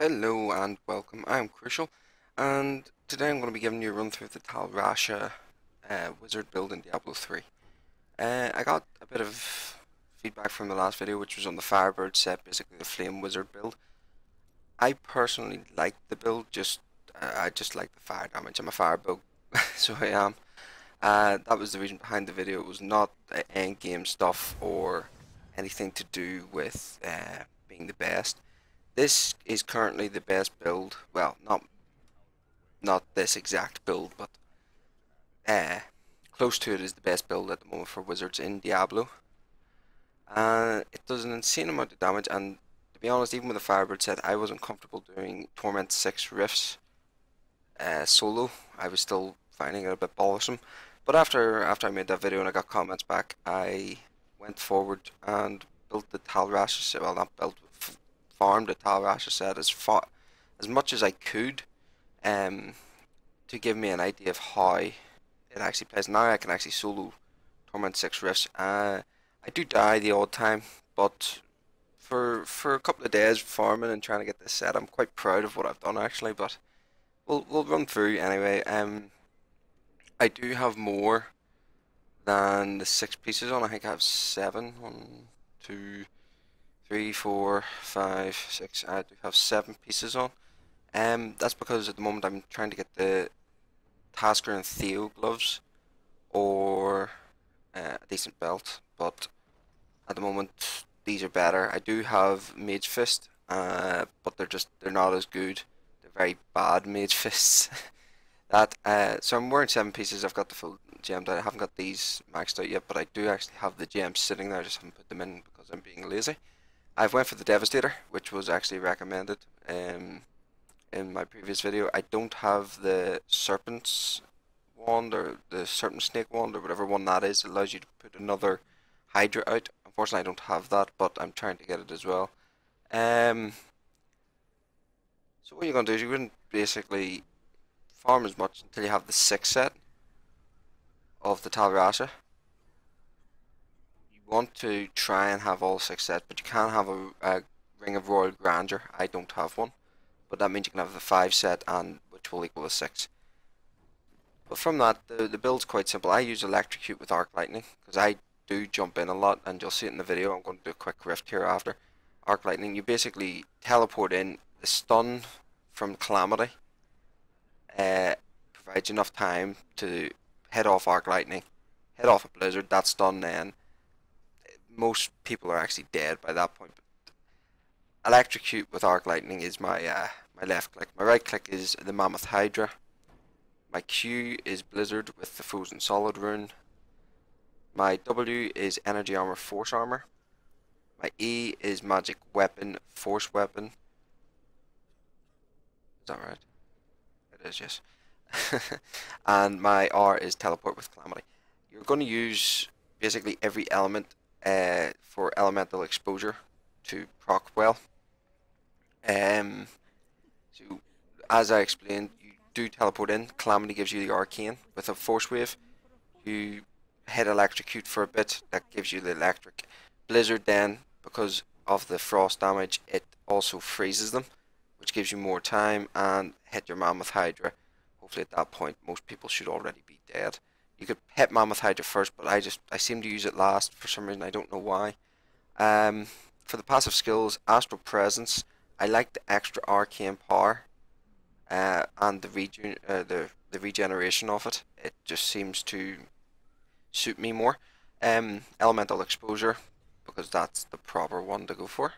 Hello and welcome, I'm Crucial, and today I'm going to be giving you a run through the Tal-Rasha Wizard Build in Diablo 3. I got a bit of feedback from the last video, which was on the Firebird set, basically the Flame Wizard build. I personally like the build, I just like the fire damage. I'm a fire bug, so I am. That was the reason behind the video. It was not end game stuff or anything to do with being the best. This is currently the best build. Well, not this exact build, but uh, close to it is the best build at the moment for wizards in Diablo. It does an insane amount of damage, and to be honest, even with the Firebird set, I wasn't comfortable doing Torment 6 Rifts solo. I was still finding it a bit bothersome. But after I made that video and I got comments back, I went forward and built the Tal-Rasha set. Well, not built, farmed the Tal-Rasha set as much as I could, um, to give me an idea of how it actually plays. Now I can actually solo Torment 6 Rifts. I do die the odd time, but for a couple of days farming and trying to get this set, I'm quite proud of what I've done actually. But we'll run through anyway. I do have more than the 6 pieces on. I think I have 7. 1, 2, 3, 4, 5, 6. I do have 7 pieces on. That's because at the moment I'm trying to get the Tasker and Theo gloves or a decent belt, but at the moment these are better. I do have Mage Fist, but they're not as good. They're very bad Mage Fists. So I'm wearing 7 pieces. I've got the full gems. I haven't got these maxed out yet, but I do actually have the gems sitting there. I just haven't put them in because I'm being lazy. I've went for the Devastator, which was actually recommended in my previous video. I don't have the Serpent's wand or the Serpent Snake wand or whatever one that is. It allows you to put another Hydra out. Unfortunately, I don't have that, but I'm trying to get it as well. Um, so what you're going to do is you're going to basically farm as much until you have the 6 set of the Tal-Rasha. You want to try and have all 6 sets, but you can have a Ring of Royal Grandeur. I don't have one, but that means you can have the 5 set, and which will equal a 6. But from that, the build's quite simple. I use Electrocute with Arc Lightning, because I do jump in a lot, and you'll see it in the video. I'm going to do a quick rift here after. Arc Lightning, you basically teleport in. The stun from Calamity provides enough time to head off Arc Lightning, head off a Blizzard. That's done then. Most people are actually dead by that point. But Electrocute with Arc Lightning is my left click. My right click is the Mammoth Hydra. My Q is Blizzard with the Frozen Solid rune. My W is Energy Armor Force Armor. My E is Magic Weapon Force Weapon. Is that right? It is, yes. And my R is Teleport with Calamity. You're going to use basically every element for elemental exposure to proc well. So as I explained, you do teleport in. Calamity gives you the arcane with a force wave. You head electrocute for a bit. That gives you the electric. Blizzard then, because of the frost damage, it also freezes them, which gives you more time, and hit your Mammoth Hydra. Hopefully at that point most people should already be dead. You could hit Mammoth Hydra first, but I seem to use it last for some reason. I don't know why. For the passive skills, Astral Presence, I like the extra arcane power and the regeneration of it. It just seems to suit me more. Elemental Exposure, because that's the proper one to go for.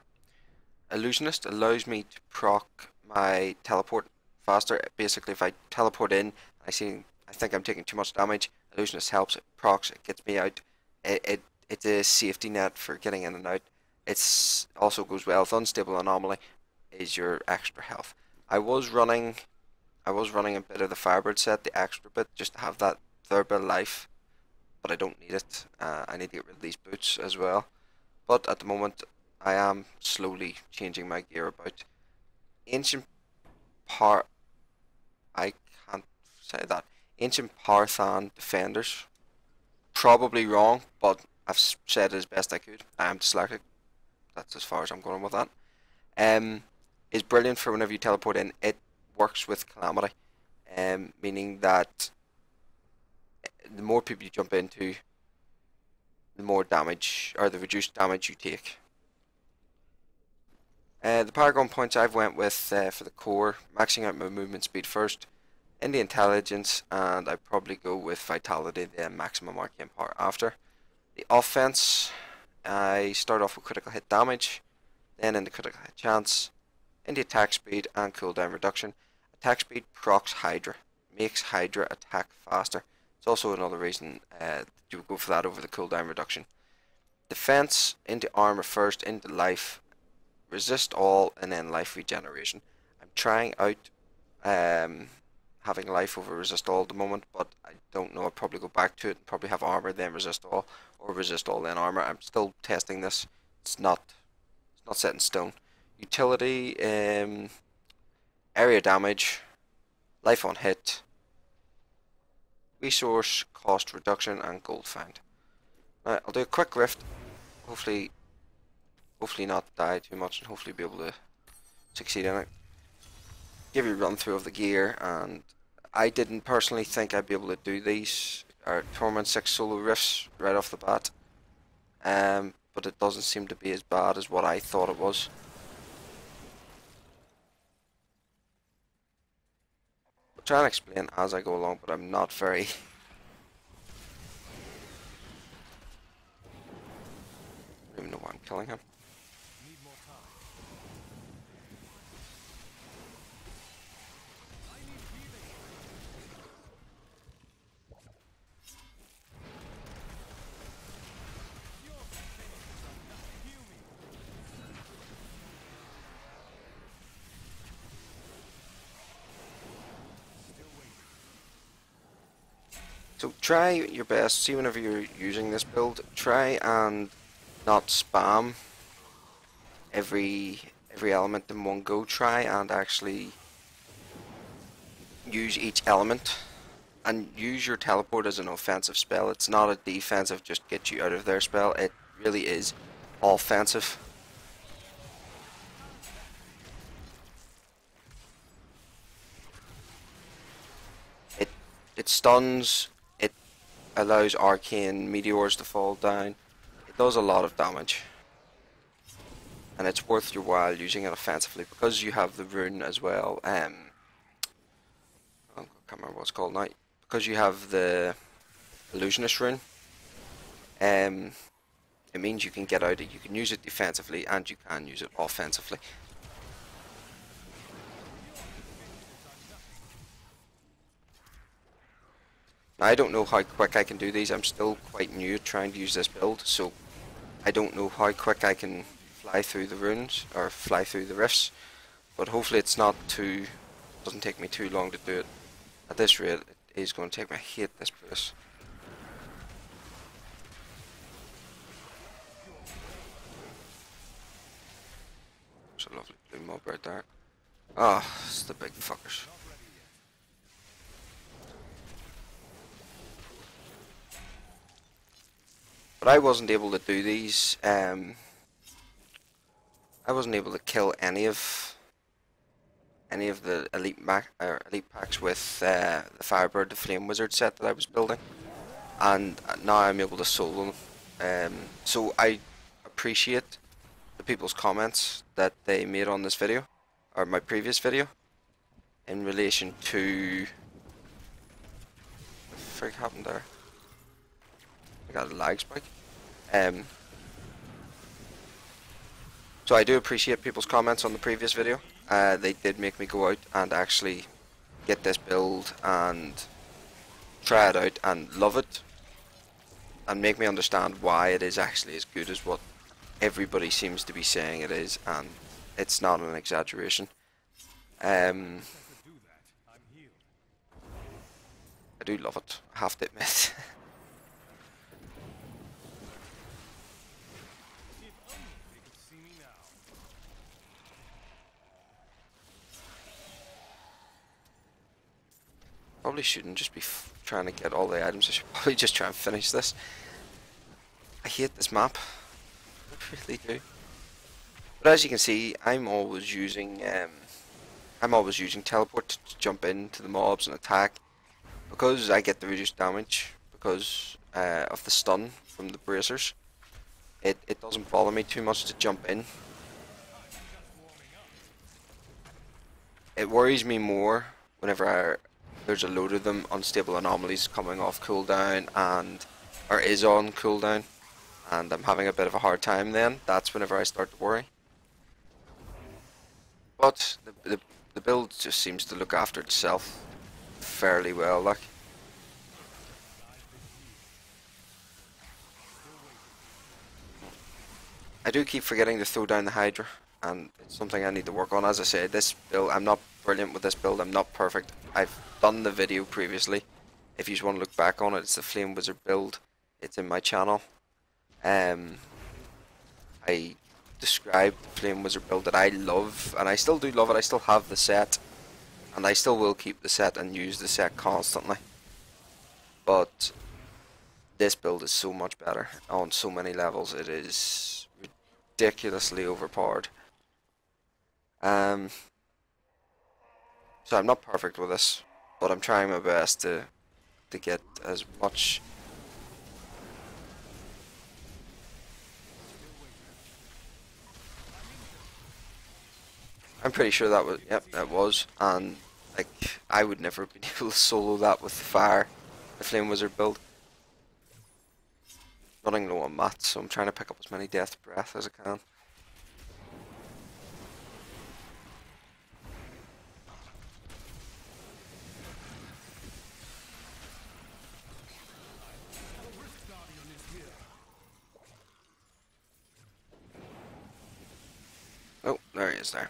Illusionist allows me to proc my teleport faster. Basically, if I teleport in, I think I'm taking too much damage. Illusionist helps. It procs. It gets me out. It's a safety net for getting in and out. It's also goes well with Unstable Anomaly. Is your extra health. I was running a bit of the Firebird set, the extra bit, just to have that third bit of life, but I don't need it. I need to get rid of these boots as well. But at the moment, I am slowly changing my gear about. Ancient Power. I can't say that. Ancient Parthan Defenders. Probably wrong, but I've said it as best I could. I am dyslexic. That's as far as I'm going with that. Um, is brilliant for whenever you teleport in. It works with Calamity, meaning that the more people you jump into, the more damage, or the reduced damage you take. The paragon points I've went with for the core, maxing out my movement speed first, in the intelligence, and I'd probably go with vitality, the maximum arcane power after. The offense, I start off with critical hit damage, then in the critical hit chance, in the attack speed and cooldown reduction. Attack speed procs Hydra, makes Hydra attack faster. It's also another reason that you would go for that over the cooldown reduction. Defense, into armor first, into life, resist all, and then life regeneration. I'm trying out having life over resist all at the moment, but I don't know. I'll probably go back to it and probably have armor then resist all, or resist all then armor. I'm still testing this. It's not set in stone. Utility, area damage, life on hit, resource cost reduction, and gold found. Now, I'll do a quick rift. Hopefully not die too much, and hopefully be able to succeed in it. Give you a run through of the gear, and I didn't personally think I'd be able to do these Torment 6 solo rifts right off the bat, but it doesn't seem to be as bad as what I thought it was. I'll try and explain as I go along, but I'm not very... I don't even know why I'm killing him. So try your best, see whenever you're using this build, try and not spam every element in one go. Try and actually use each element, and use your teleport as an offensive spell. It's not a defensive, just get you out of their spell. It really is offensive. It stuns, it allows arcane meteors to fall down. It does a lot of damage, and it's worth your while using it offensively because you have the rune as well. I can't remember what it's called now. Because you have the illusionist rune, it means you can get out of it. You can use it defensively and you can use it offensively. Now, I don't know how quick I can do these. I'm still quite new at trying to use this build, so I don't know how quick I can fly through the runes or fly through the rifts, but hopefully it's not too, doesn't take me too long to do it. At this rate, it is going to take me. I hate this place. There's a lovely blue mob right there. Ah, oh, it's the big fuckers. But I wasn't able to do these. I wasn't able to kill any of the elite packs with the Firebird, the Flame Wizard set that I was building, and now I'm able to solo them. So I appreciate the people's comments that they made on this video, or my previous video, in relation to what the frick happened there. I got a lag spike. So I do appreciate people's comments on the previous video. They did make me go out and actually get this build and try it out and love it, and make me understand why it is actually as good as what everybody seems to be saying it is, and it's not an exaggeration. I do love it, I have to admit. Probably shouldn't just be trying to get all the items. I should probably just try and finish this. I hate this map. I really do. But as you can see, I'm always using teleport to jump into the mobs and attack because I get the reduced damage because of the stun from the bracers. It doesn't bother me too much to jump in. It worries me more whenever there's a load of them unstable anomalies coming off cooldown and or is on cooldown, and I'm having a bit of a hard time. Then that's whenever I start to worry. But the build just seems to look after itself fairly well. Like, I do keep forgetting to throw down the Hydra, and it's something I need to work on. As I said, this build, I'm not brilliant with this build. I'm not perfect. I've done the video previously. If you just want to look back on it, it's the Flame Wizard build. It's in my channel. I described the Flame Wizard build that I love, and I still do love it. I still have the set, and I still will keep the set and use the set constantly. But this build is so much better on so many levels. It is ridiculously overpowered. So I'm not perfect with this, but I'm trying my best to get as much. I'm pretty sure that was, yep, that was, and like I would never have been able to solo that with the Flame Wizard build. Running low on mats, so I'm trying to pick up as many death breath as I can. Oh, there he is there.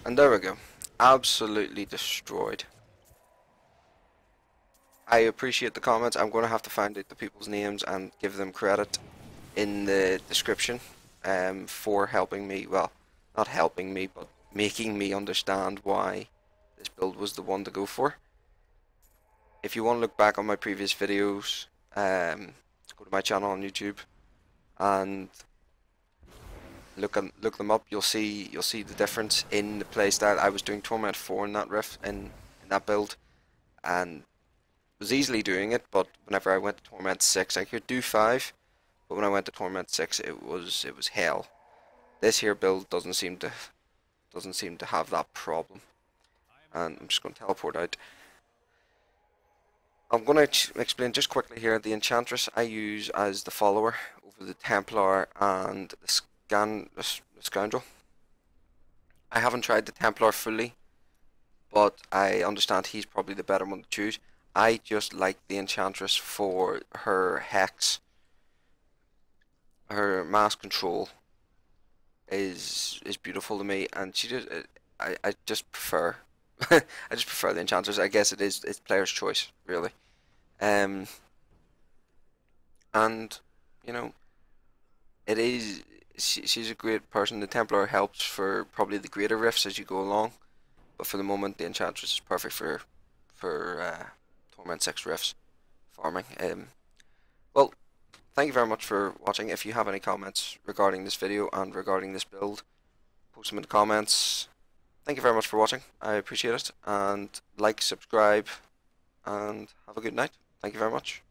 And there we go. Absolutely destroyed. I appreciate the comments. I'm going to have to find out the people's names and give them credit in the description for helping me, well, not helping me, but making me understand why this build was the one to go for. If you want to look back on my previous videos, go to my channel on YouTube and look them up. You'll see the difference in the playstyle. I was doing Torment 4 in that in that build, and was easily doing it. But whenever I went to Torment 6, I could do 5. But when I went to Torment 6, it was hell. This here build doesn't seem to have that problem. And I'm just going to teleport out. I'm going to explain just quickly here. The Enchantress I use as the follower over the Templar and the Scoundrel. I haven't tried the Templar fully, but I understand he's probably the better one to choose. I just like the Enchantress for her Hex. Her mass control is beautiful to me, and she just I just prefer I just prefer the Enchantress. I guess it's player's choice, really. And you know, it is she's a great person. The Templar helps for probably the greater rifts as you go along, but for the moment the Enchantress is perfect for Torment 6 rifts farming. Well, thank you very much for watching. If you have any comments regarding this video and regarding this build, post them in the comments. Thank you very much for watching. I appreciate it. And like, subscribe, and have a good night. Thank you very much.